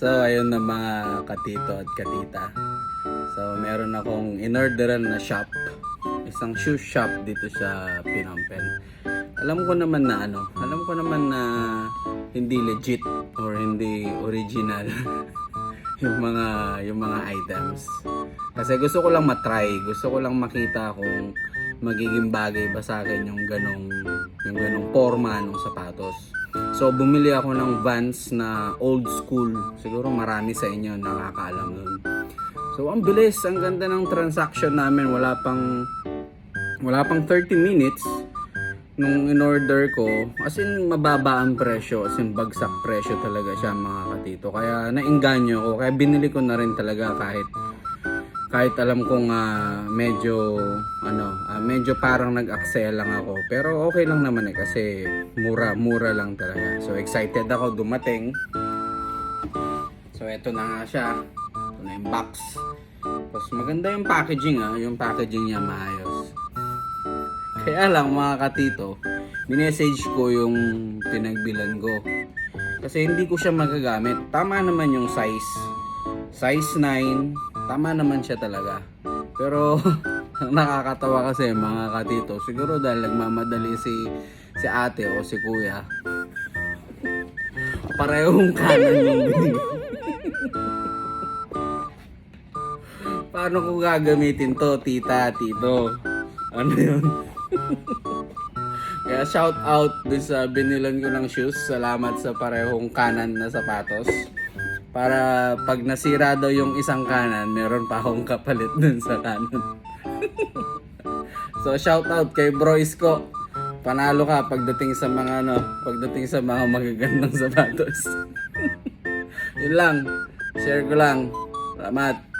So, ayun na mga katito at katita. So, meron akong in-orderan na shop. Isang shoe shop dito sa Phnom Penh. Alam ko naman na hindi legit or hindi original yung mga items. Kasi gusto ko lang matry, gusto ko lang makita kung magiging bagay ba sa akin yung ganong forma ng sapatos. So bumili ako ng Vans na old school. Siguro marami sa inyo nakakaalam nun. So ang bilis, ang ganda ng transaction namin. Wala pang 30 minutes nung in-order ko. As in mababa ang presyo, as in bagsak presyo talaga siya mga katito. Kaya nainganyo ko, kaya binili ko na rin talaga kahit alam kong medyo parang nag-aksaya lang ako. Pero okay lang naman kasi mura lang talaga. So excited ako dumating. So eto na nga siya. Ito na yung box. Tapos maganda yung packaging yung packaging niya maayos. Kaya lang mga katito, minessage ko yung pinagbilan ko. Kasi hindi ko siya magagamit. Tama naman yung size. Size 9. Tama naman siya talaga. Pero nakakatawa kasi mga katito. Siguro dahil nagmamadali si ate o si kuya. Parehong kanan yung binili. Paano ko gagamitin to, tita, tito? Ano yun? Kaya shout out dun sa binilan ko ng shoes. Salamat sa parehong kanan na sapatos. Para pag nasira daw yung isang kanan, meron pa akong kapalit dun sa kanan. So shout out kay Bro Isko. Panalo ka pagdating sa mga magagandang sapatos. Yun lang. Share ko lang. Salamat.